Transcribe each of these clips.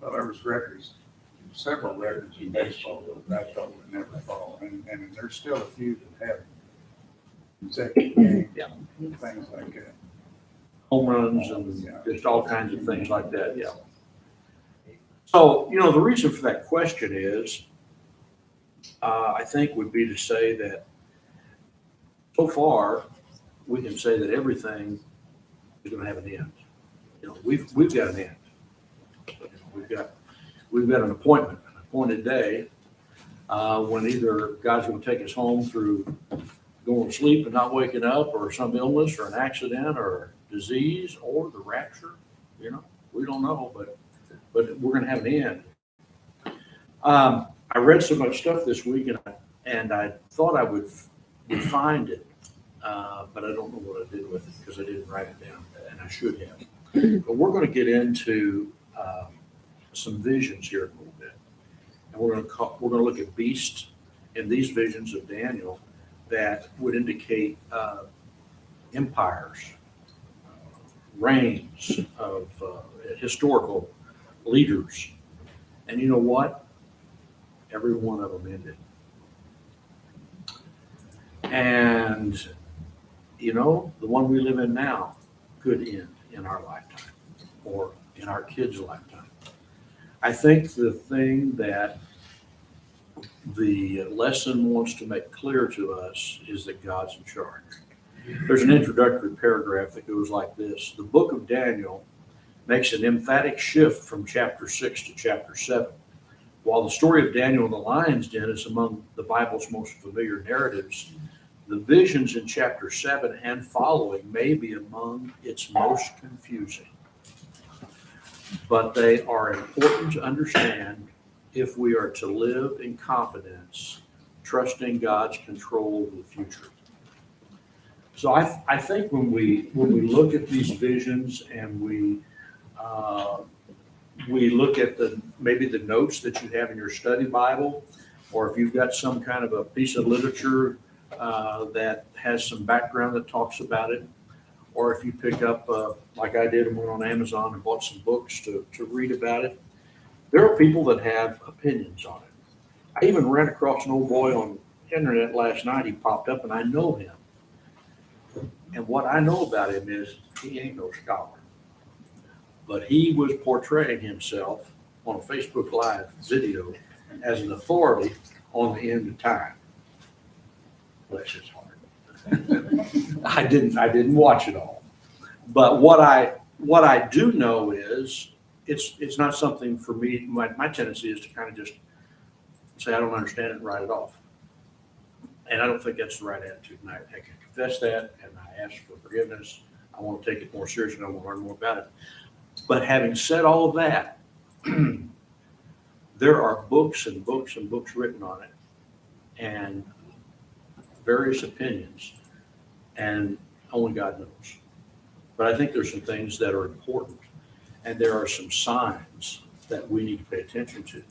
Well, there was records, several records in baseball that I thought would never fall, and there's still a few that have consecutive games, Yeah. things like that. Home runs and just all kinds of things like that, yeah. So, the reason for that question is, I think would be to say that so far, we can say that everything is going to have an end. We've got an end. We've got an appointed day, when either God's going to take us home through going to sleep and not waking up, or some illness or an accident or disease or the rapture. We don't know, but we're going to have an end. I read so much stuff this week, and I thought I would find it, but I don't know what I did with it because I didn't write it down, and I should have. But we're going to get into some visions here in a little bit, and we're going to look at beasts in these visions of Daniel that would indicate empires, reigns of historical leaders. And you know what? Every one of them ended. And, the one we live in now could end in our lifetime or in our kids' lifetime. I think the thing that the lesson wants to make clear to us is that God's in charge. There's an introductory paragraph that goes like this: the book of Daniel makes an emphatic shift from chapter 6 to chapter 7. While the story of Daniel in the lion's den is among the Bible's most familiar narratives, the visions in chapter 7 and following may be among its most confusing. But they are important to understand if we are to live in confidence, trusting God's control of the future. So I think when we look at these visions and we look at maybe the notes that you have in your study Bible, or if you've got some kind of a piece of literature that has some background that talks about it, or if you pick up, like I did, and went on Amazon and bought some books to read about it, there are people that have opinions on it. I even ran across an old boy on the internet last night. He popped up, and I know him. And what I know about him is he ain't no scholar. But he was portraying himself on a Facebook Live video as an authority on the end of time. Bless his heart. I didn't watch it all. But what I do know is it's not something for me. My tendency is to kind of just say I don't understand it and write it off. And I don't think that's the right attitude. And I can confess that, and I ask for forgiveness. I want to take it more seriously. I want to learn more about it. But having said all of that, there are books and books and books written on it, and various opinions, and only God knows. But I think there's some things that are important, and there are some signs that we need to pay attention to.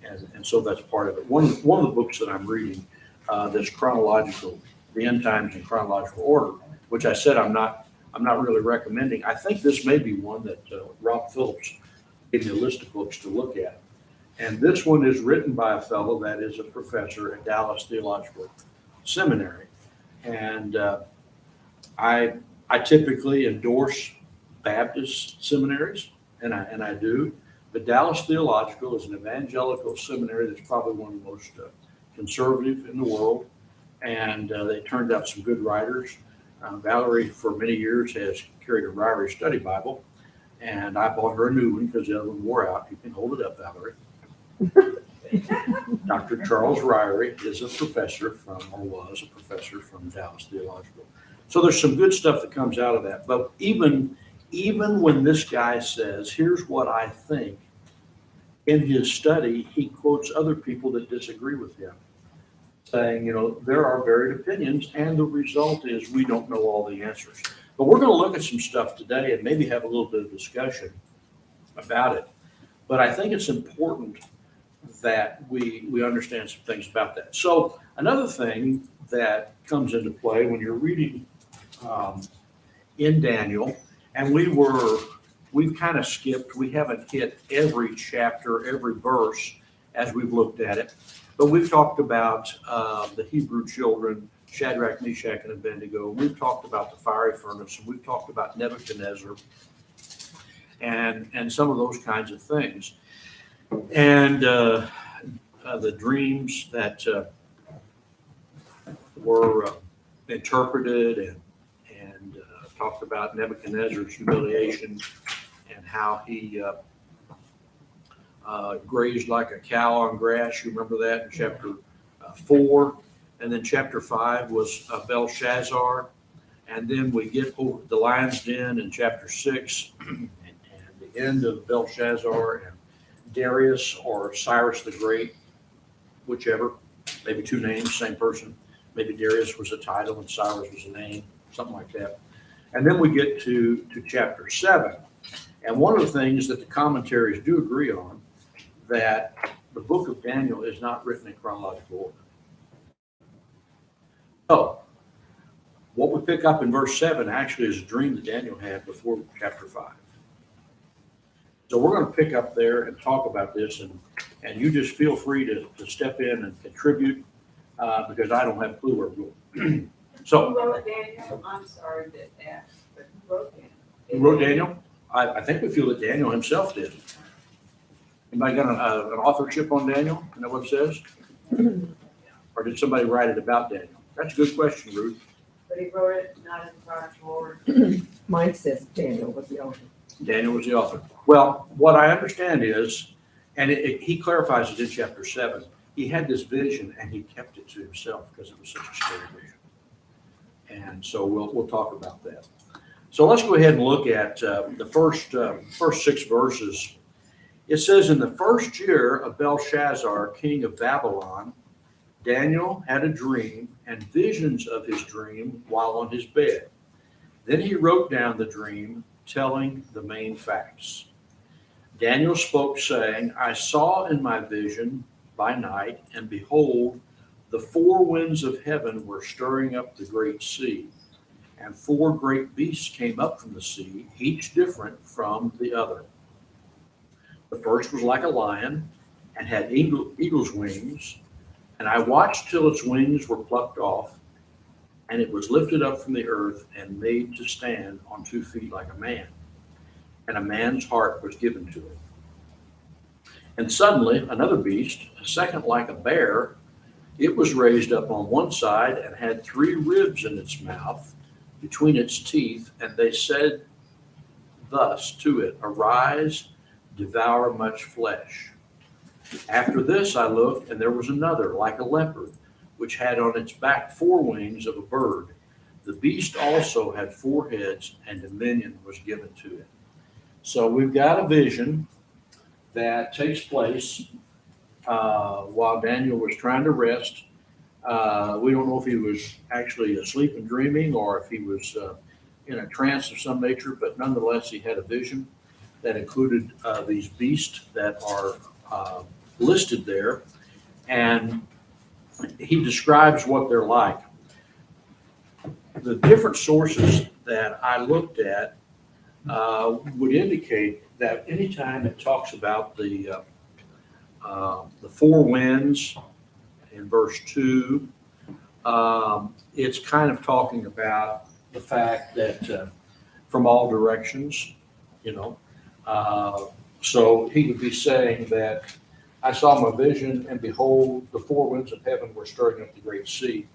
And so that's part of it. One of the books that I'm reading that's chronological, the end times in chronological order, which I said I'm not really recommending. I think this may be one that Rob Phillips gave me a list of books to look at. And this one is written by a fellow that is a professor at Dallas Theological Seminary. And I typically endorse Baptist seminaries, and I do. But Dallas Theological is an evangelical seminary that's probably one of the most conservative in the world. And they turned out some good writers. Valerie, for many years, has carried a Ryrie study Bible, and I bought her a new one because the other one wore out. You can hold it up, Valerie. Dr. Charles Ryrie is a professor was a professor from Dallas Theological. So there's some good stuff that comes out of that. But even when this guy says, here's what I think, in his study, he quotes other people that disagree with him, saying, there are varied opinions, and the result is we don't know all the answers. But we're going to look at some stuff today and maybe have a little bit of discussion about it. But I think it's important that we understand some things about that. So another thing that comes into play when you're reading in Daniel, and we were we've kind of skipped. We haven't hit every chapter, every verse as we've looked at it. But we've talked about the Hebrew children, Shadrach, Meshach, and Abednego. We've talked about the fiery furnace, and we've talked about Nebuchadnezzar and some of those kinds of things. And the dreams that were interpreted and talked about Nebuchadnezzar's humiliation and how he grazed like a cow on grass. You remember that in chapter 4. And then chapter 5 was Belshazzar. And then we get over the lion's den in chapter 6 and the end of Belshazzar and Darius or Cyrus the Great, whichever, maybe two names, same person. Maybe Darius was a title and Cyrus was a name, something like that. And then we get to chapter 7. And one of the things that the commentaries do agree on, that the book of Daniel is not written in chronological order. So, what we pick up in verse 7 actually is a dream that Daniel had before chapter 5. So we're going to pick up there and talk about this, and you just feel free to step in and contribute because I don't have a clue where we're going. So, Who wrote Daniel? I'm sorry to ask, but who wrote Daniel? who wrote Daniel? I think we feel that Daniel himself did. Anybody got an authorship on Daniel? You know what it says? Or did somebody write it about Daniel? That's a good question, Ruth. But he wrote it not in chronological order. Mine says Daniel was the author. Daniel was the author. Well, what I understand is, and he clarifies it in chapter 7, he had this vision and he kept it to himself because it was such a scary vision. And so we'll talk about that. So let's go ahead and look at the first 6 verses. It says, in the first year of Belshazzar, king of Babylon, Daniel had a dream and visions of his dream while on his bed. Then he wrote down the dream, telling the main facts. Daniel spoke, saying, I saw in my vision by night, and behold, the 4 winds of heaven were stirring up the great sea, and 4 great beasts came up from the sea, each different from the other. The first was like a lion and had eagle's wings, and I watched till its wings were plucked off, and it was lifted up from the earth and made to stand on 2 feet like a man. And a man's heart was given to it. And suddenly another beast, a second like a bear, it was raised up on one side and had 3 ribs in its mouth between its teeth, and they said thus to it, arise, devour much flesh. After this I looked, and there was another like a leopard, which had on its back 4 wings of a bird. The beast also had 4 heads, and dominion was given to it. So we've got a vision that takes place while Daniel was trying to rest. We don't know if he was actually asleep and dreaming or if he was in a trance of some nature, but nonetheless, he had a vision that included these beasts that are listed there. And he describes what they're like. The different sources that I looked at would indicate that anytime it talks about the 4 winds in verse 2, it's kind of talking about the fact that from all directions, so he would be saying that I saw my vision, and behold, the 4 winds of heaven were stirring up the great sea.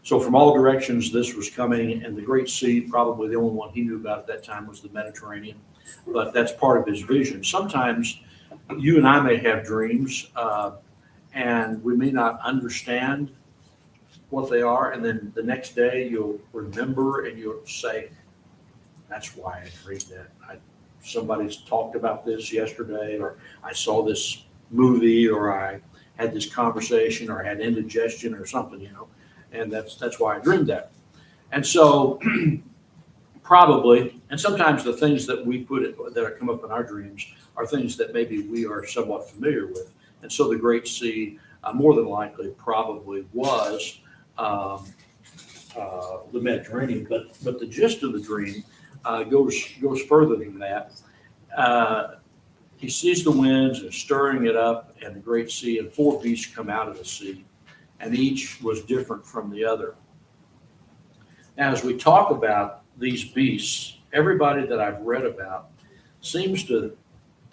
So from all directions, this was coming, and the great sea, probably the only one he knew about at that time was the Mediterranean, but that's part of his vision. Sometimes you and I may have dreams, and we may not understand what they are, and then the next day you'll remember and you'll say, that's why I dreamed that. Somebody's talked about this yesterday, or I saw this movie, or I had this conversation, or I had indigestion or something, and that's why I dreamed that. And so probably, and sometimes the things that we that come up in our dreams are things that maybe we are somewhat familiar with. And so the Great Sea, more than likely, probably was the Mediterranean. But the gist of the dream goes further than that. he sees the winds and stirring it up and the great sea, and 4 beasts come out of the sea, and each was different from the other. Now, as we talk about these beasts, everybody that I've read about seems to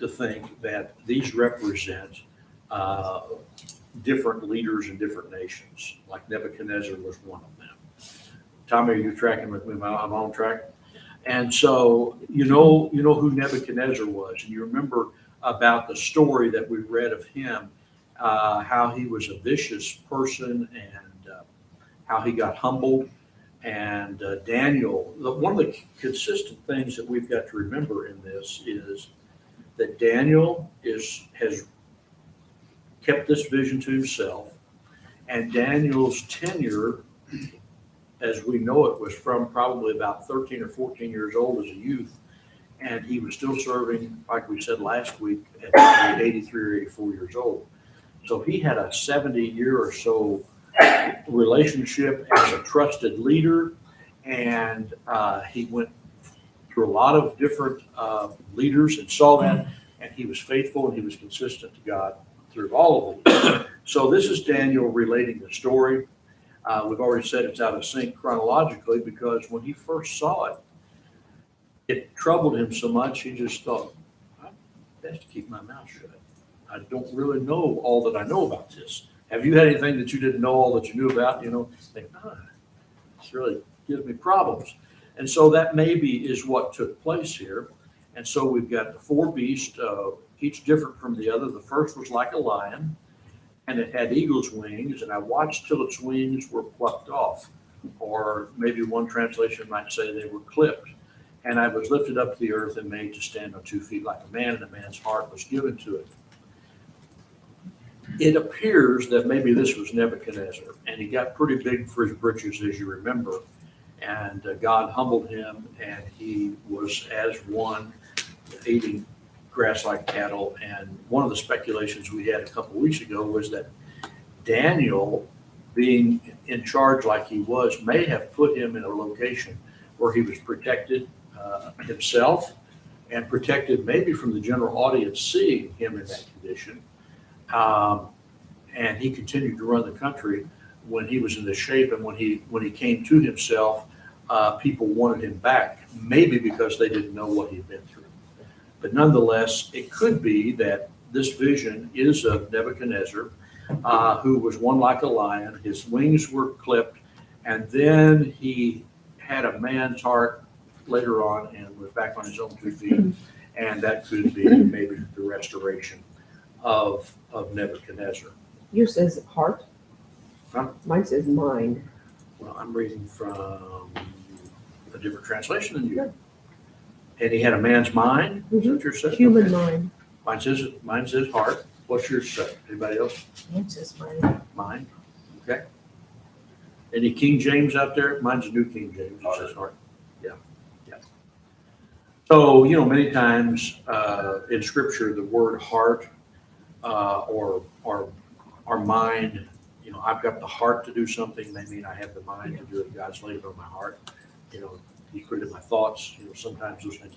think that these represent different leaders in different nations, like Nebuchadnezzar was one of them. Tommy, are you tracking with me? I'm on track. And so you know who Nebuchadnezzar was, and you remember about the story that we read of him, how he was a vicious person and how he got humbled. And Daniel, one of the consistent things that we've got to remember in this is that Daniel has kept this vision to himself, and Daniel's tenure, as we know it, was from probably about 13 or 14 years old as a youth, and he was still serving, like we said last week, at 83 or 84 years old. So he had a 70-year or so relationship as a trusted leader, and he went through a lot of different leaders and saw that, and he was faithful and he was consistent to God through all of them. So this is Daniel relating the story. We've already said it's out of sync chronologically because when he first saw it, it troubled him so much, he just thought, I best to keep my mouth shut. I don't really know all that I know about this. Have you had anything that you didn't know all that you knew about? Think, this really gives me problems. And so that maybe is what took place here. And so we've got the 4 beasts, each different from the other. The first was like a lion, and it had eagle's wings, and I watched till its wings were plucked off, or maybe one translation might say they were clipped. And I was lifted up to the earth and made to stand on 2 feet like a man, and a man's heart was given to it. It appears that maybe this was Nebuchadnezzar, and he got pretty big for his britches, as you remember. And God humbled him, and he was as one eating grass like cattle. And one of the speculations we had a couple of weeks ago was that Daniel, being in charge like he was, may have put him in a location where he was protected himself and protected maybe from the general audience seeing him in that condition. And he continued to run the country when he was in this shape, and when he came to himself, people wanted him back, maybe because they didn't know what he'd been through. But nonetheless, it could be that this vision is of Nebuchadnezzar, who was one like a lion. His wings were clipped, and then he had a man's heart later on and was back on his own 2 feet. And that could be maybe the restoration of Nebuchadnezzar. Yours says heart. Huh? Mine says mind. Well, I'm reading from a different translation than you. Yeah. And he had a man's mind. Is that what you're saying? Human Okay. mind. Mine says heart. What's yours say? Anybody else? Mine says mind. Mine. Okay. Any King James out there? Mine's a New King James. It says heart. Yeah. Yeah. So, many times in Scripture, the word heart or mind, I've got the heart to do something. They mean I have the mind to do it. God's laid it on my heart. He created my thoughts. Sometimes those things.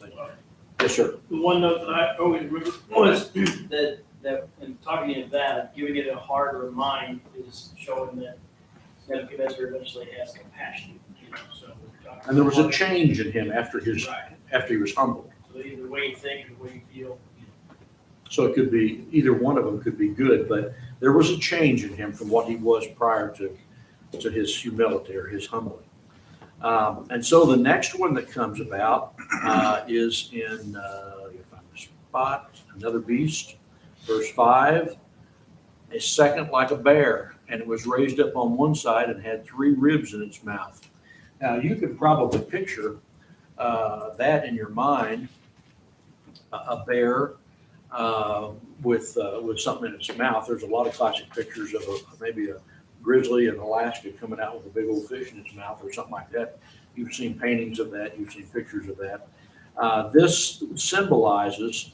Yes, sir. The one note that I always remember was that in talking of that, giving it a heart or a mind is showing that Nebuchadnezzar eventually has compassion. So And there was a change in him after he was humbled. So either the way you think or the way you feel. So it could be, either one of them could be good, but there was a change in him from what he was prior to his humility or his humbling. And so the next one that comes about is in, if I'm the spot, another beast, verse 5, a second like a bear, and it was raised up on one side and had 3 ribs in its mouth. Now you could probably picture that in your mind, a bear with something in its mouth. There's a lot of classic pictures of maybe a grizzly in Alaska coming out with a big old fish in its mouth or something like that. You've seen paintings of that. You've seen pictures of that. This symbolizes,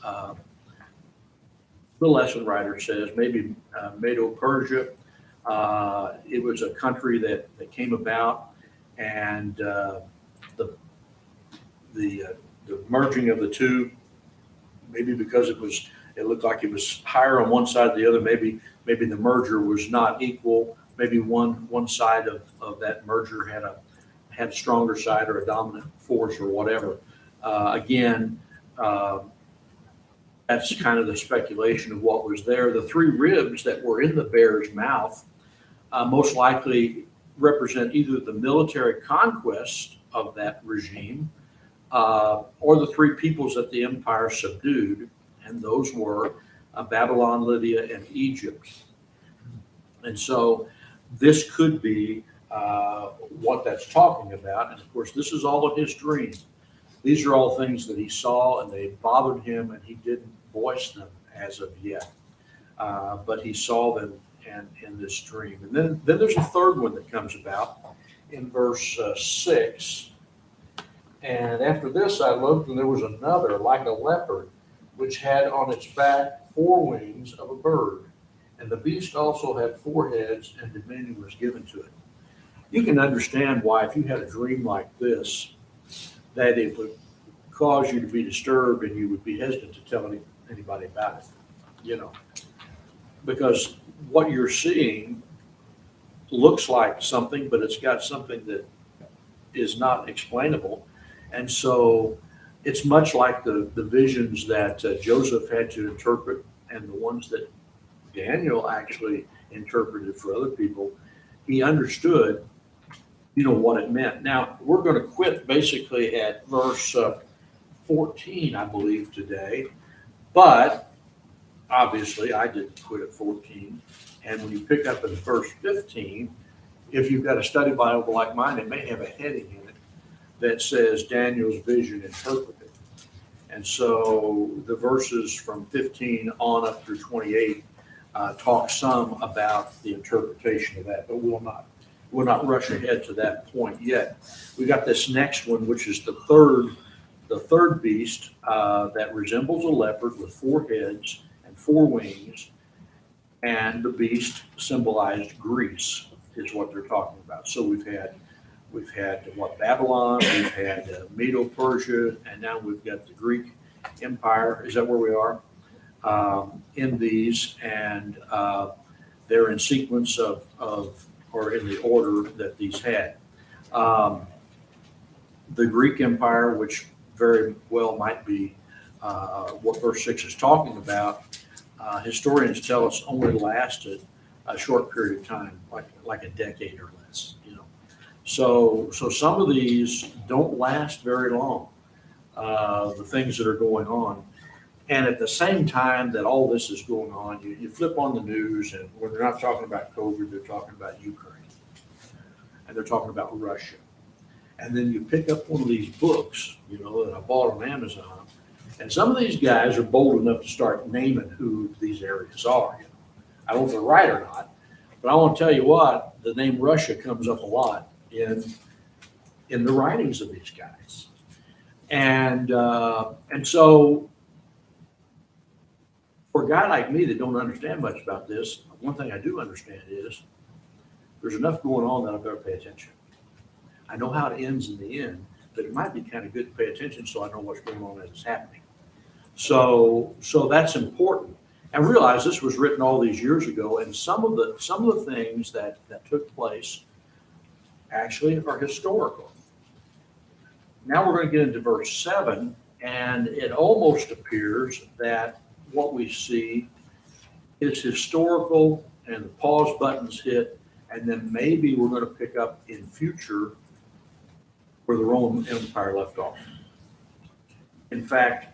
the lesson writer says, maybe Medo-Persia. It was a country that came about, and the merging of the two maybe because it looked like it was higher on one side or the other, maybe the merger was not equal. Maybe one side of that merger had a stronger side or a dominant force or whatever. Again, that's kind of the speculation of what was there. The three ribs that were in the bear's mouth most likely represent either the military conquest of that regime or the three peoples that the empire subdued, and those were Babylon, Lydia, and Egypt. And so this could be what that's talking about. And of course, this is all of his dream. These are all things that he saw, and they bothered him, and he didn't voice them as of yet. But he saw them in this dream. And then there's a third one that comes about in verse 6. And after this I looked, and there was another like a leopard, which had on its back 4 wings of a bird. And the beast also had 4 heads, and dominion was given to it. You can understand why, if you had a dream like this, that it would cause you to be disturbed and you would be hesitant to tell anybody about it, because what you're seeing looks like something, but it's got something that is not explainable. And so it's much like the visions that Joseph had to interpret, and the ones that Daniel actually interpreted for other people. He understood, what it meant. Now, we're going to quit basically at verse 14, I believe, today. But obviously, I didn't quit at 14. And when you pick up in verse 15, if you've got a study Bible like mine, it may have a heading in it that says Daniel's vision interpreted. And so the verses from 15 on up through 28 talk some about the interpretation of that, but we'll not rush ahead to that point yet. We got this next one, which is the third beast that resembles a leopard with 4 heads and 4 wings, and the beast symbolized Greece, is what they're talking about. So we've had Babylon, we've had Medo-Persia, and now we've got the Greek Empire. Is that where we are? In these, and they're in sequence of or in the order that these had. The Greek Empire, which very well might be what verse 6 is talking about, historians tell us only lasted a short period of time, like a decade or less. So some of these don't last very long. The things that are going on. And at the same time that all this is going on, you flip on the news, and when they're not talking about COVID, they're talking about Ukraine. And they're talking about Russia. And then you pick up one of these books, that I bought on Amazon, and some of these guys are bold enough to start naming who these areas are. I don't know if they're right or not, but I want to tell you what, the name Russia comes up a lot in the writings of these guys. And so for a guy like me that don't understand much about this, one thing I do understand is there's enough going on that I better pay attention. I know how it ends in the end, but it might be kind of good to pay attention so I know what's going on as it's happening. So that's important. And realize this was written all these years ago, and some of the things that took place actually are historical. Now we're going to get into verse 7, and it almost appears that what we see is historical, and the pause button's hit, and then maybe we're going to pick up in future where the Roman Empire left off. In fact,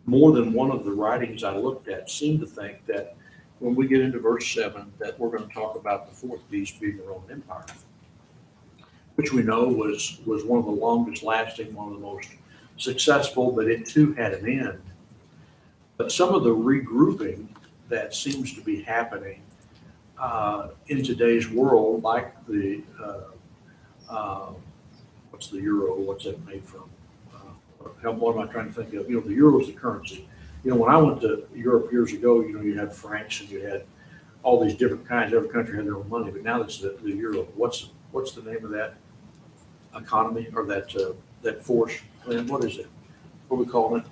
more than one of the writings I looked at seemed to think that when we get into verse 7 that we're going to talk about the 4th beast being the Roman Empire, which we know was one of the longest lasting, one of the most successful, but it too had an end. But some of the regrouping that seems to be happening in today's world, like the what's the euro? What's that made from? What am I trying to think of? The euro is the currency. When I went to Europe years ago, you had francs and you had all these different kinds. Every country had their own money, but now it's the euro. What's the name of that economy or that force? And what is it? What are we calling it?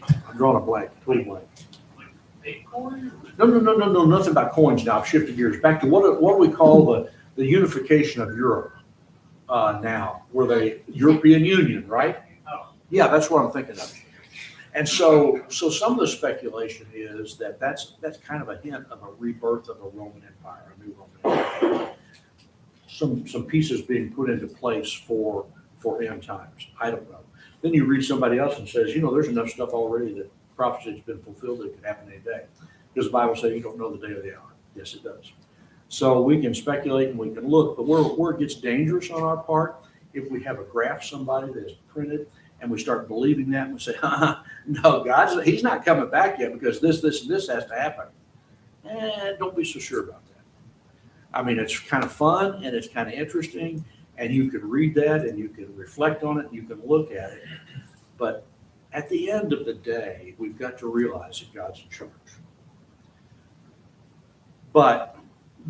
I'm drawing a blank, total blank. Bitcoin? No, nothing about coins now. I've shifted gears. Back to what do we call the unification of Europe now? Were they European Union, right? Oh. Yeah, that's what I'm thinking of. And so some of the speculation is that that's kind of a hint of a rebirth of a Roman Empire, a new Roman Empire. Some pieces being put into place for end times. I don't know. Then you read somebody else and says, there's enough stuff already that prophecy has been fulfilled that it could happen any day. Because the Bible says you don't know the day or the hour. Yes, it does. So we can speculate and we can look, but where it gets dangerous on our part, if we have a graph somebody that is printed and we start believing that and we say, no, he's not coming back yet because this, and this has to happen. Don't be so sure about that. I mean, it's kind of fun and it's kind of interesting, and you can read that and you can reflect on it and you can look at it. But at the end of the day, we've got to realize that God's in charge. But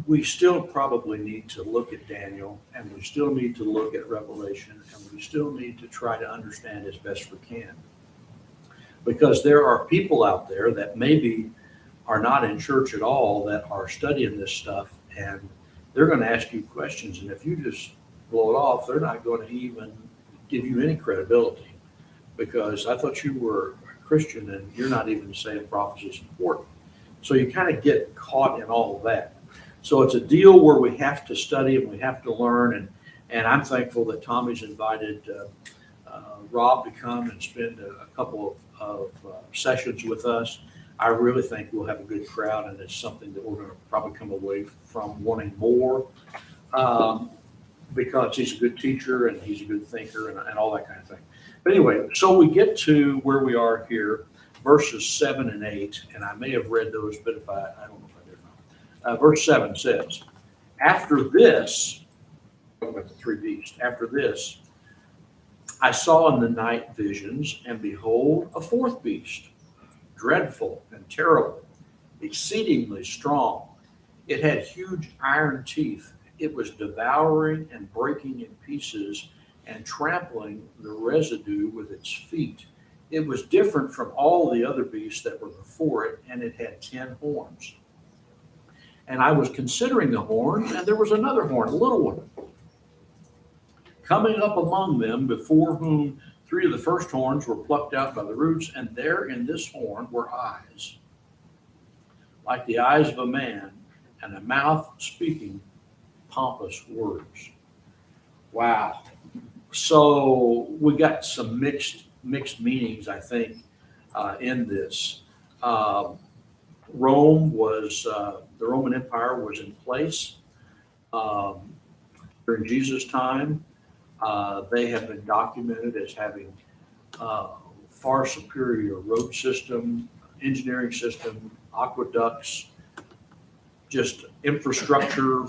we still probably need to look at Daniel, and we still need to look at Revelation, and we still need to try to understand as best we can. Because there are people out there that maybe are not in church at all that are studying this stuff, and they're going to ask you questions, and if you just blow it off, they're not going to even give you any credibility. Because I thought you were a Christian and you're not even saying prophecy is important. So you kind of get caught in all of that. So it's a deal where we have to study and we have to learn. And I'm thankful that Tommy's invited Rob to come and spend a couple of sessions with us. I really think we'll have a good crowd, and it's something that we're going to probably come away from wanting more because he's a good teacher and he's a good thinker and all that kind of thing. But anyway, so we get to where we are here, verses 7 and 8, and I may have read those, but if I don't know if I did or not. Verse 7 says, after this, talking about the three beasts, after this, I saw in the night visions, and behold, a fourth beast, dreadful and terrible, exceedingly strong. It had huge iron teeth. It was devouring and breaking in pieces and trampling the residue with its feet. It was different from all the other beasts that were before it, and it had 10 horns. And I was considering the horns, and there was another horn, a little one, coming up among them, before whom 3 of the first horns were plucked out by the roots, and there in this horn were eyes, like the eyes of a man, and a mouth speaking pompous words. Wow. So we got some mixed meanings, I think, in this. Rome was, the Roman Empire was in place during Jesus' time. They have been documented as having far superior road system, engineering system, aqueducts, just infrastructure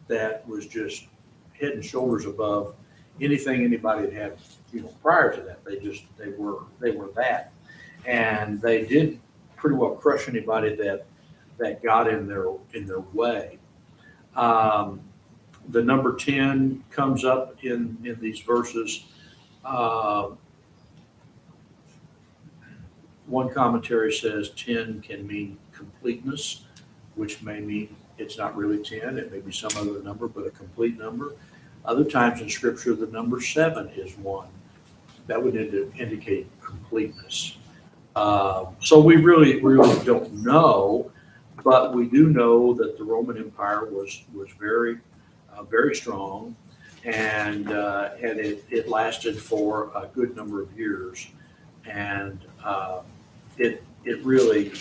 that was just head and shoulders above anything anybody had had, prior to that. They were that, and they did pretty well crush anybody that got in their way. The number 10 comes up in these verses. One commentary says 10 can mean completeness, which may mean it's not really 10. It may be some other number, but a complete number. Other times in Scripture, the number 7 is one. That would indicate completeness. So we really don't know, but we do know that the Roman Empire was very, very strong, and it lasted for a good number of years, and it really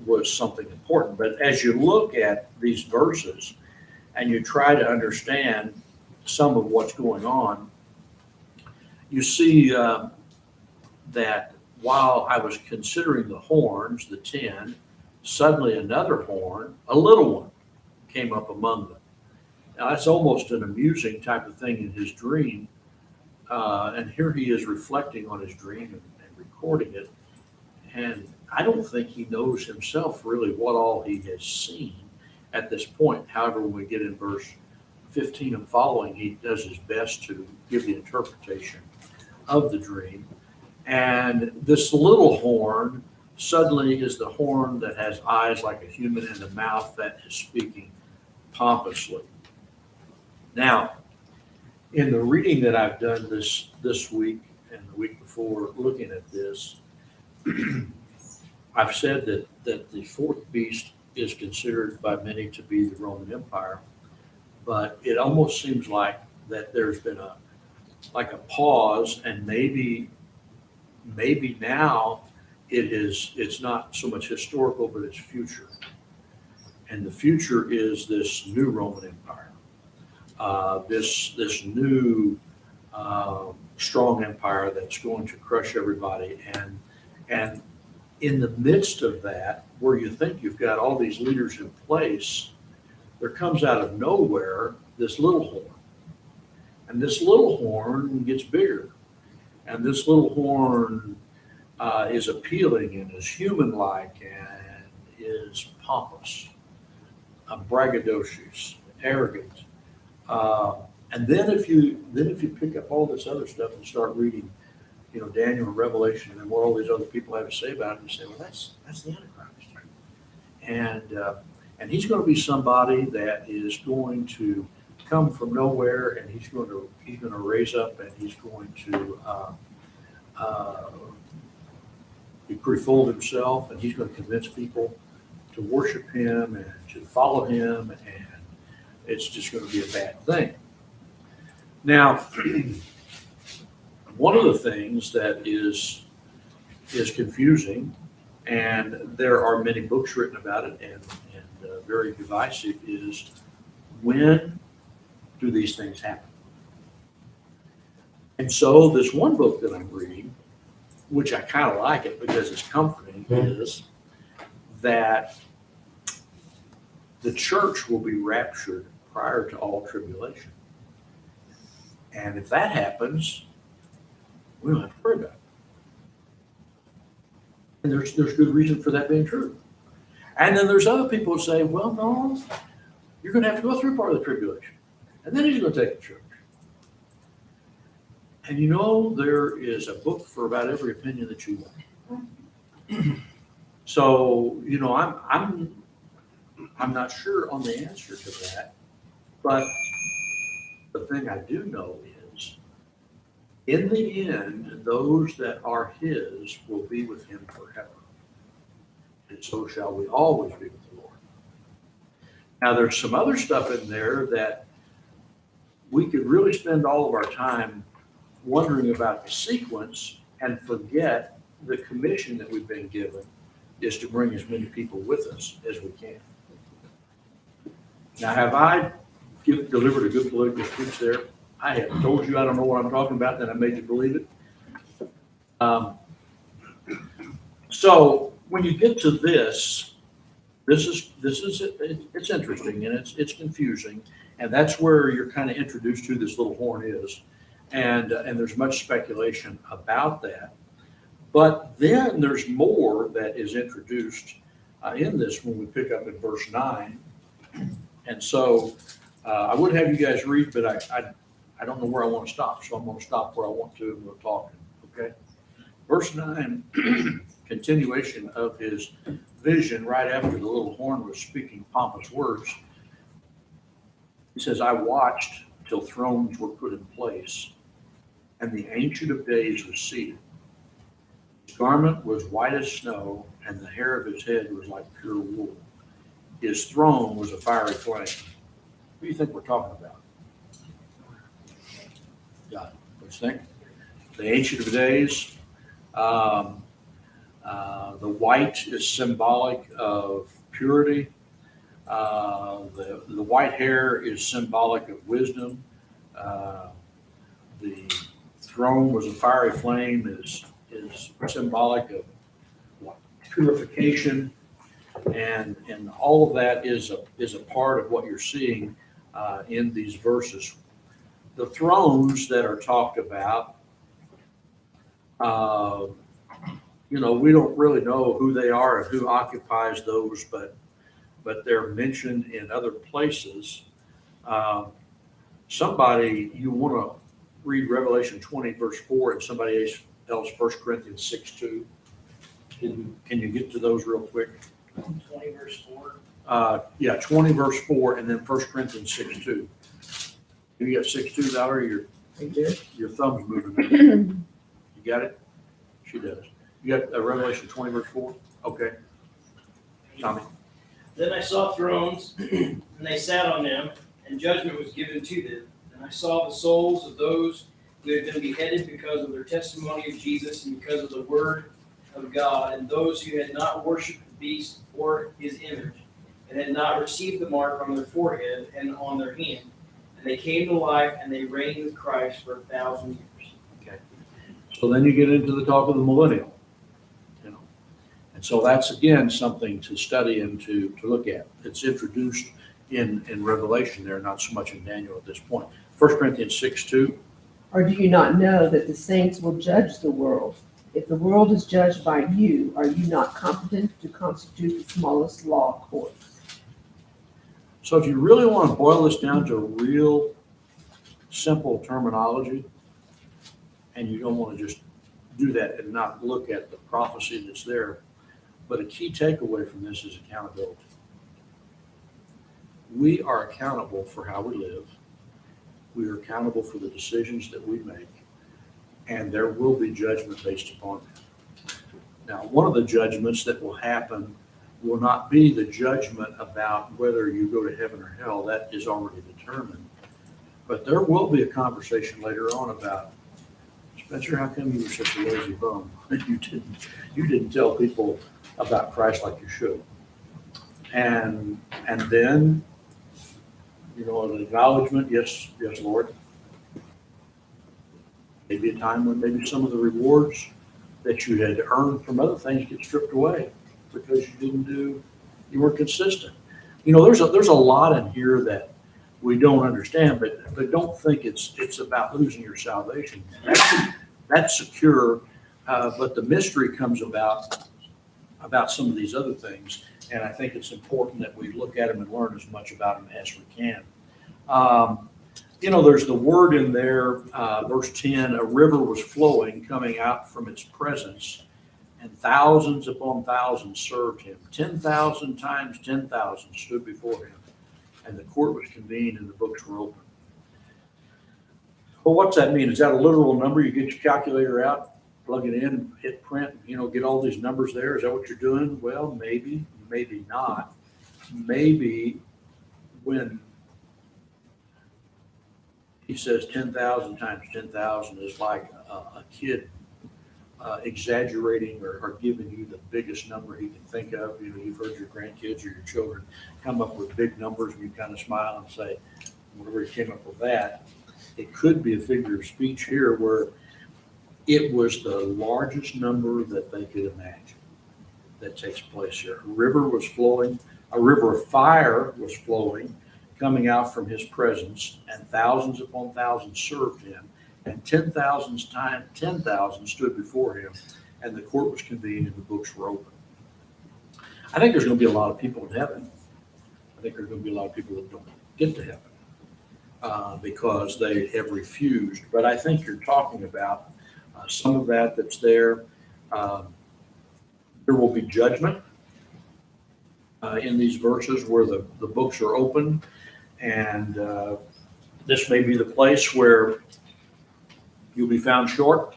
was something important. But as you look at these verses and you try to understand some of what's going on, you see that while I was considering the horns, the 10, suddenly another horn, a little one, came up among them. Now that's almost an amusing type of thing in his dream. And here he is reflecting on his dream and recording it. And I don't think he knows himself really what all he has seen at this point. However, when we get in verse 15 and following, he does his best to give the interpretation of the dream. And this little horn suddenly is the horn that has eyes like a human and a mouth that is speaking pompously. Now, in the reading that I've done this week and the week before looking at this, I've said that the fourth beast is considered by many to be the Roman Empire, but it almost seems like that there's been a pause, and maybe now it's not so much historical, but it's future. And the future is this new Roman Empire, this new strong empire that's going to crush everybody. And in the midst of that, where you think you've got all these leaders in place, there comes out of nowhere this little horn. And this little horn gets bigger. And this little horn is appealing and is human-like and is pompous, braggadocious, arrogant. And then if you pick up all this other stuff and start reading, Daniel and Revelation and what all these other people have to say about it, you say, well, that's the Antichrist. And he's going to be somebody that is going to come from nowhere, and he's going to raise up, and he's going to be pretty full of himself, and he's going to convince people to worship him and to follow him, and it's just going to be a bad thing. Now, one of the things that is confusing, and there are many books written about it and very divisive, is when do these things happen? And so this one book that I'm reading, which I kind of like it because it's comforting, is that the church will be raptured prior to all tribulation. And if that happens, we don't have to worry about it. And there's good reason for that being true. And then there's other people who say, well, no, you're going to have to go through part of the tribulation. And then he's going to take the church. And there is a book for about every opinion that you want. So, I'm not sure on the answer to that, but the thing I do know is, in the end, those that are his will be with him forever. And so shall we always be with the Lord. Now, there's some other stuff in there that we could really spend all of our time wondering about the sequence and forget the commission that we've been given is to bring as many people with us as we can. Now, have I delivered a good political speech there? I have told you I don't know what I'm talking about, then I made you believe it. So when you get to this is it's interesting, and it's confusing, and that's where you're kind of introduced to this little horn is, and there's much speculation about that. But then there's more that is introduced in this when we pick up in verse 9. And so I would have you guys read, but I don't know where I want to stop, so I'm going to stop where I want to, and we'll talk. Okay? Verse 9, continuation of his vision right after the little horn was speaking pompous words. He says, I watched till thrones were put in place, and the Ancient of Days was seated. His garment was white as snow, and the hair of his head was like pure wool. His throne was a fiery flame. What do you think we're talking about? Yeah, what do you think? The Ancient of Days. The white is symbolic of purity. The white hair is symbolic of wisdom. The throne was a fiery flame is symbolic of purification, and all of that is a part of what you're seeing in these verses. The thrones that are talked about, we don't really know who they are and who occupies those, but they're mentioned in other places. Somebody, you want to read Revelation 20 verse 4, and somebody else 1 Corinthians 6:2. Can you get to those real quick? 20 verse 4. Yeah, 20 verse 4, and then 1 Corinthians 6:2. You got 6:2, Valerie? I do. Your thumb's moving there. You got it? She does. You got Revelation 20 verse 4? Okay. Tommy? Then I saw thrones, and they sat on them, and judgment was given to them. And I saw the souls of those who had been beheaded because of their testimony of Jesus and because of the word of God, and those who had not worshipped the beast or his image, and had not received the mark on their forehead and on their hand. And they came to life, and they reigned with Christ for 1,000 years. Okay. So then you get into the talk of the millennial. You know. And so that's, again, something to study and to look at. It's introduced in Revelation there, not so much in Daniel at this point. 1 Corinthians 6:2. Or do you not know that the saints will judge the world? If the world is judged by you, are you not competent to constitute the smallest law courts? So if you really want to boil this down to real simple terminology, and you don't want to just do that and not look at the prophecy that's there, but a key takeaway from this is accountability. We are accountable for how we live. We are accountable for the decisions that we make, and there will be judgment based upon that. Now, one of the judgments that will happen will not be the judgment about whether you go to heaven or hell. That is already determined. But there will be a conversation later on about, Spencer, how come you were such a lazy bum? You didn't tell people about Christ like you should. And then, you know, an acknowledgement, yes, Lord. Maybe a time when maybe some of the rewards that you had earned from other things get stripped away because you weren't consistent. You know, there's a lot in here that we don't understand, but don't think it's about losing your salvation. That's secure, but the mystery comes about some of these other things, and I think it's important that we look at them and learn as much about them as we can. You know, there's the word in there, verse 10, a river was flowing, coming out from its presence, and thousands upon thousands served him. 10,000 times 10,000 stood before him, and the court was convened and the books were opened. Well, what's that mean? Is that a literal number? You get your calculator out, plug it in, hit print, you know, get all these numbers there. Is that what you're doing? Well, maybe, maybe not. Maybe when he says 10,000 times 10,000 is like a kid exaggerating or giving you the biggest number he can think of. You know, you've heard your grandkids or your children come up with big numbers and you kind of smile and say, whenever he came up with that. It could be a figure of speech here where it was the largest number that they could imagine that takes place here. A river was flowing, a river of fire was flowing, coming out from his presence, and thousands upon thousands served him, and 10,000 times 10,000 stood before him, and the court was convened and the books were opened. I think there's going to be a lot of people in heaven. I think there's going to be a lot of people that don't get to heaven because they have refused. But I think you're talking about some of that's there. There will be judgment in these verses where the books are open, and this may be the place where you'll be found short.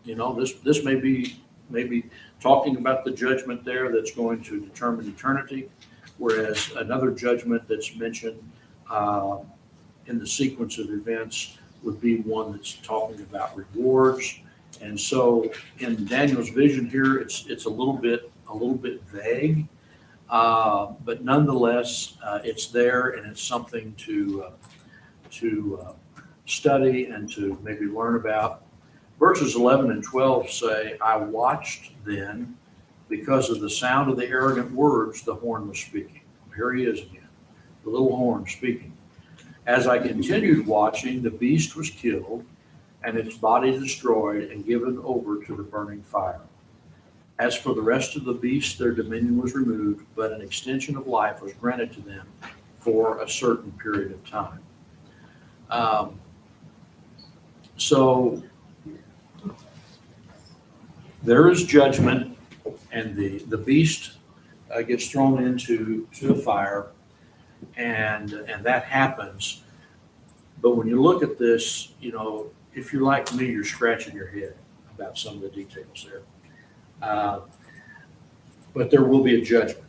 You know, this may be talking about the judgment there that's going to determine eternity, whereas another judgment that's mentioned in the sequence of events would be one that's talking about rewards. And so in Daniel's vision here, it's a little bit vague, but nonetheless, it's there, and it's something to study and to maybe learn about. Verses 11 and 12 say, I watched then, because of the sound of the arrogant words, the horn was speaking. Here he is again, the little horn speaking. As I continued watching, the beast was killed, and its body destroyed and given over to the burning fire. As for the rest of the beasts, their dominion was removed, but an extension of life was granted to them for a certain period of time. So there is judgment, and the beast gets thrown into the fire, and that happens. But when you look at this, if you're like me, you're scratching your head about some of the details there. But there will be a judgment.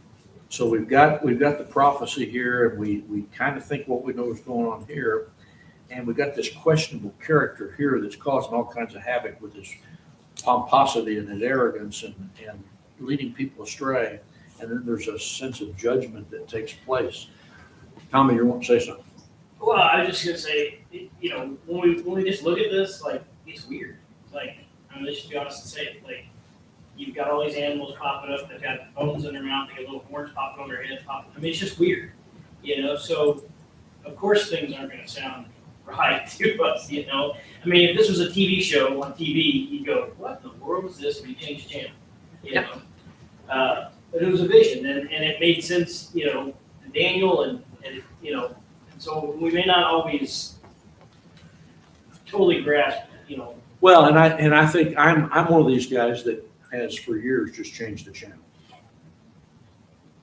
So we've got the prophecy here, and we kind of think what we know is going on here, and we've got this questionable character here that's causing all kinds of havoc with his pomposity and his arrogance and leading people astray. And then there's a sense of judgment that takes place. Tommy, you want to say something? Well, I was just gonna say, when we just look at this, like, it's weird. Like, let's just be honest and say it. Like, you've got all these animals popping up. They've got bones in their mouth. They got little horns popping on their head. It's just weird, So, of course, things aren't gonna sound right to us, if this was a TV show on TV, you'd go, "What in the world is this?" And you change the channel, But it was a vision, and it made sense, to Daniel, and so we may not always totally grasp, Well, and I think I'm one of these guys that has for years just changed the channel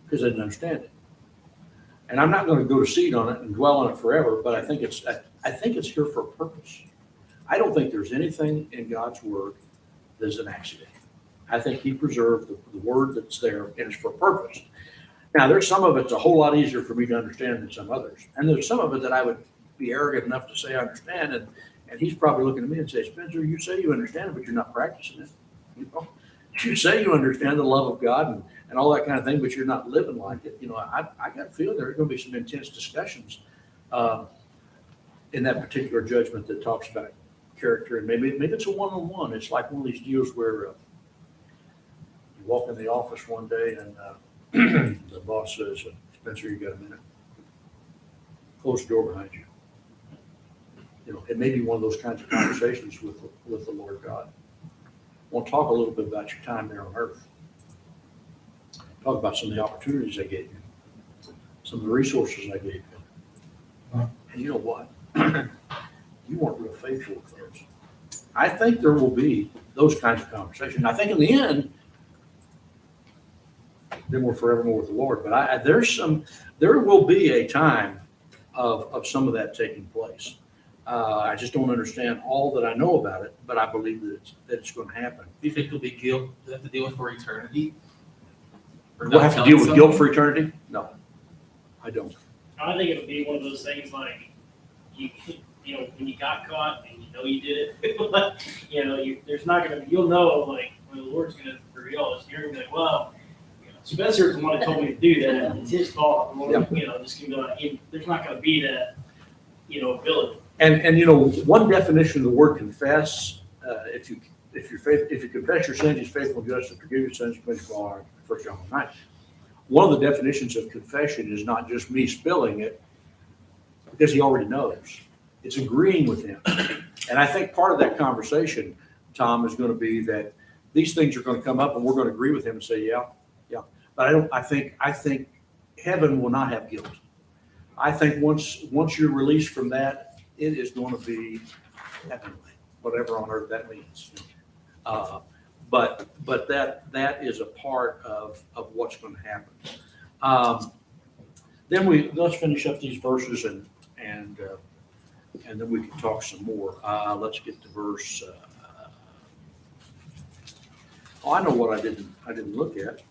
because I didn't understand it. And I'm not going to go to seed on it and dwell on it forever, but I think it's here for a purpose. I don't think there's anything in God's word that's an accident. I think he preserved the word that's there, and it's for a purpose. Now, there's some of it's a whole lot easier for me to understand than some others. And there's some of it that I would be arrogant enough to say I understand. And he's probably looking at me and say, "Spencer, you say you understand it, but you're not practicing it. You say you understand the love of God and all that kind of thing, but you're not living like it." I got a feeling there are going to be some intense discussions in that particular judgment that talks about character. And maybe it's a one-on-one. It's like one of these deals where you walk in the office one day and the boss says, "Spencer, you got a minute? Close the door behind you." It may be one of those kinds of conversations with the Lord God. I want to talk a little bit about your time there on earth. Talk about some of the opportunities I gave you, some of the resources I gave you. And you know what? You weren't real faithful with those. I think there will be those kinds of conversations. I think in the end, then we're forevermore with the Lord. But there will be a time of some of that taking place. I just don't understand all that I know about it, but I believe that it's going to happen. Do you think there'll be guilt you have to deal with for eternity? Or We'll not have to telling deal with someone? guilt for eternity? No, I don't. I think it'll be one of those things like, when you got caught and you did it, there's not going to be, you'll know, like, when the Lord's going to reveal this, you're going to be like, well, Spencer's the one that told me to do that. It's his fault. Just there's not going to be that, ability. And one definition of the word confess, if you confess your sins, he's faithful and just to forgive your sins, cleanse you from all 1 John 9. One of the definitions of confession is not just me spilling it, because he already knows. It's agreeing with him. And I think part of that conversation, Tom, is going to be that these things are going to come up and we're going to agree with him and say, yeah. But I think heaven will not have guilt. I think once you're released from that, it is going to be heavenly, whatever on earth that means. But that is a part of what's going to happen. Then let's finish up these verses and then we can talk some more. Let's get to verse. I know what I didn't look at.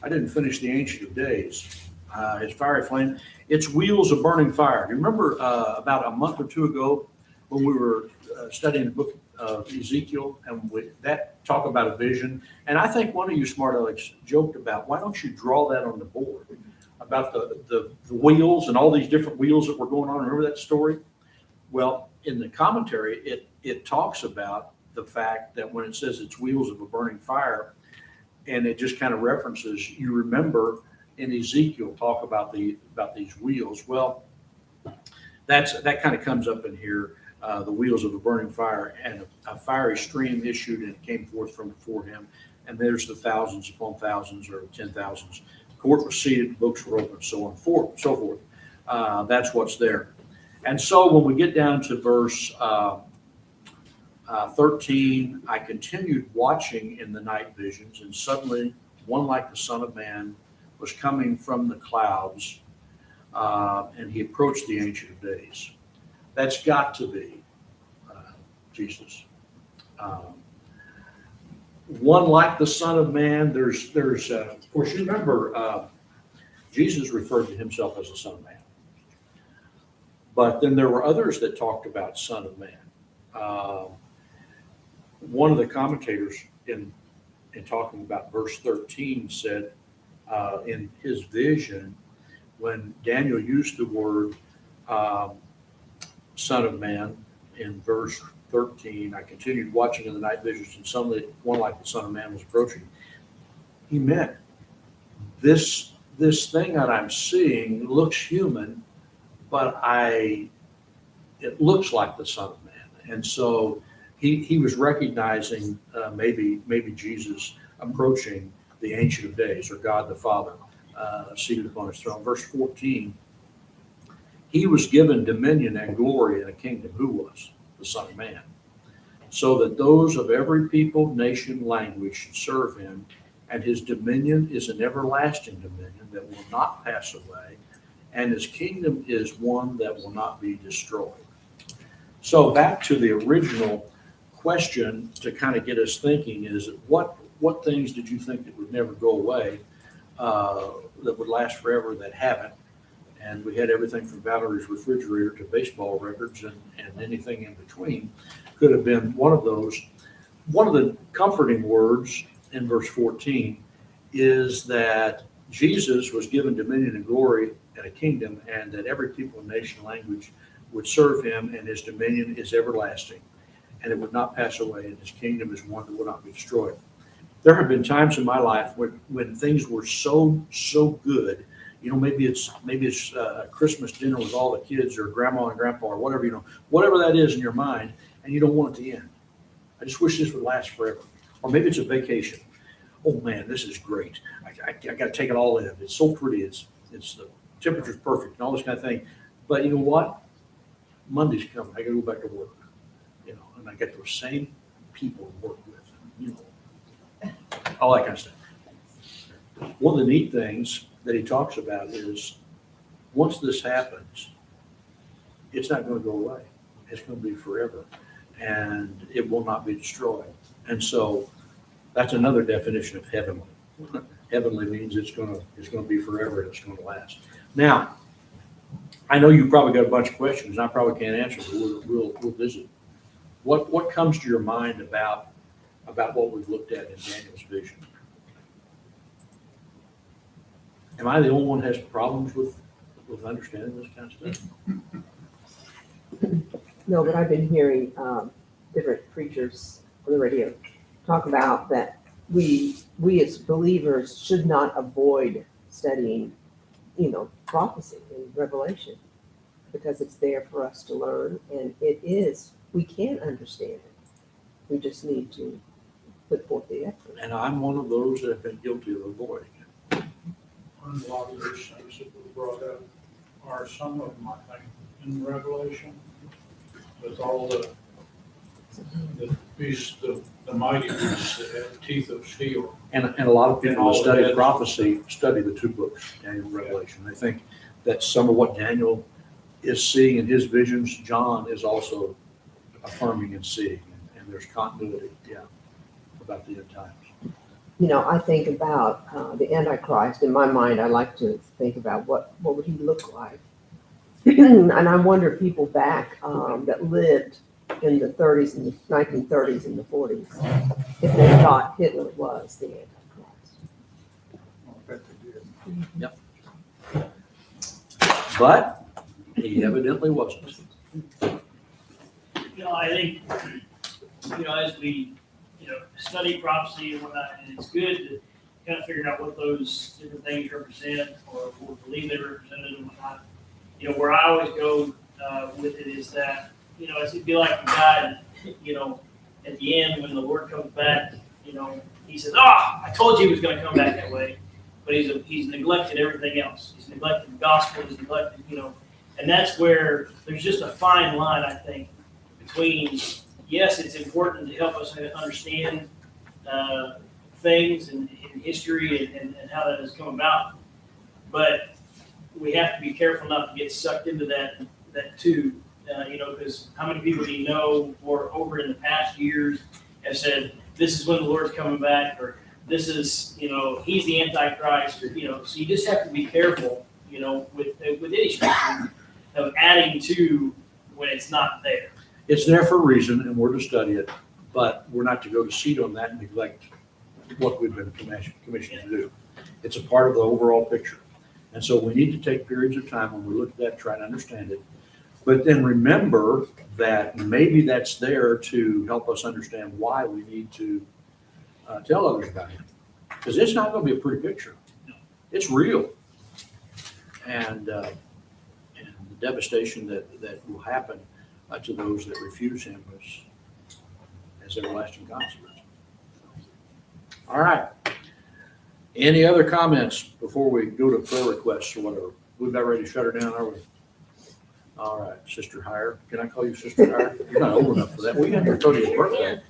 I didn't finish the Ancient of Days. His fiery flame, its wheels of burning fire. Do you remember about a month or two ago when we were studying the book of Ezekiel and that talk about a vision? And I think one of you smart Alex joked about, why don't you draw that on the board about the wheels and all these different wheels that were going on? Remember that story? Well, in the commentary, it talks about the fact that when it says it's wheels of a burning fire, and it just kind of references, you remember in Ezekiel talk about these wheels. Well, that kind of comes up in here, the wheels of a burning fire, and a fiery stream issued and it came forth from before him. And there's the thousands upon thousands or 10,000s. The court was seated, books were opened, so forth. That's what's there. And so when we get down to verse 13, I continued watching in the night visions, and suddenly one like the Son of Man was coming from the clouds, and he approached the Ancient of Days. That's got to be Jesus. One like the Son of Man, there's of course, you remember Jesus referred to himself as the Son of Man. But then there were others that talked about Son of Man. One of the commentators in talking about verse 13 said in his vision, when Daniel used the word Son of Man in verse 13, I continued watching in the night visions, and suddenly one like the Son of Man was approaching. He meant this thing that I'm seeing looks human, but it looks like the Son of Man. And so he was recognizing maybe Jesus approaching the Ancient of Days, or God the Father, seated upon his throne. Verse 14, he was given dominion and glory and a kingdom. Who was? The Son of Man. So that those of every people, nation, language should serve him, and his dominion is an everlasting dominion that will not pass away, and his kingdom is one that will not be destroyed. So back to the original question to kind of get us thinking is, what things did you think that would never go away, that would last forever, that haven't? And we had everything from Valerie's refrigerator to baseball records and anything in between could have been one of those. One of the comforting words in verse 14 is that Jesus was given dominion and glory and a kingdom, and that every people, nation, language would serve him, and his dominion is everlasting, and it would not pass away, and his kingdom is one that will not be destroyed. There have been times in my life when things were so good. You know, maybe it's a Christmas dinner with all the kids, or grandma and grandpa, or whatever, whatever that is in your mind, and you don't want it to end. I just wish this would last forever. Or maybe it's a vacation. Oh man, this is great. I got to take it all in. It's so pretty. It's the temperature's perfect and all this kind of thing. But you know what? Monday's coming. I got to go back to work. And I get those same people to work with. All that kind of stuff. One of the neat things that he talks about is, once this happens, it's not going to go away. It's going to be forever, and it will not be destroyed. And so that's another definition of heavenly. Heavenly means it's going to be forever, and it's going to last. Now, I know you've probably got a bunch of questions, and I probably can't answer, but we'll visit. What comes to your mind about what we've looked at in Daniel's vision? Am I the only one who has problems with understanding this kind of stuff? No, but I've been hearing different preachers on the radio talk about that we as believers should not avoid studying, prophecy and Revelation, because it's there for us to learn, and we can understand it. We just need to put forth the effort. And I'm one of those that have been guilty of avoiding it. A lot of those things that were brought up are some of them, I think, in Revelation, with all the beasts, the mighty beasts that have teeth of steel. And a lot of people And all who study that. prophecy study the two books, Daniel and Revelation. They think that some of what Daniel is seeing in his visions, John is also affirming and seeing, and there's continuity, about the end times. I think about the Antichrist. In my mind, I like to think about what would he look like. And I wonder people back that lived in the 30s and the 1930s and the 40s, if they thought Hitler was the Antichrist. I bet they did. But he evidently wasn't. I think, as we, study prophecy and whatnot, and it's good to kind of figure out what those different things represent, or believe they represented and whatnot. Where I always go with it is that, it'd be like the guy, at the end when the Lord comes back, he says, I told you he was going to come back that way. But he's neglected everything else. He's neglected the gospel, he's neglected, and that's where there's just a fine line, I think, between yes, it's important to help us understand things and history and how that has come about. But we have to be careful not to get sucked into that too. Because how many people do you know or over in the past years have said, this is when the Lord's coming back, or this is, he's the Antichrist, or, so you just have to be careful, with any scripture of adding to when it's not there. It's there for a reason, and we're to study it, but we're not to go to seed on that and neglect what we've been commissioned to do. It's a part of the overall picture. And so we need to take periods of time when we look at that, try to understand it. But then remember that maybe that's there to help us understand why we need to tell others about him. Because it's not going to be a pretty picture. It's real. And the devastation that will happen to those that refuse him as everlasting consequence. All right. Any other comments before we go to prayer requests or whatever? We've not ready to shut her down, are we? All right, Sister Hire. Can I call you Sister Hire? You're not old enough for that. We had your 30th birthday.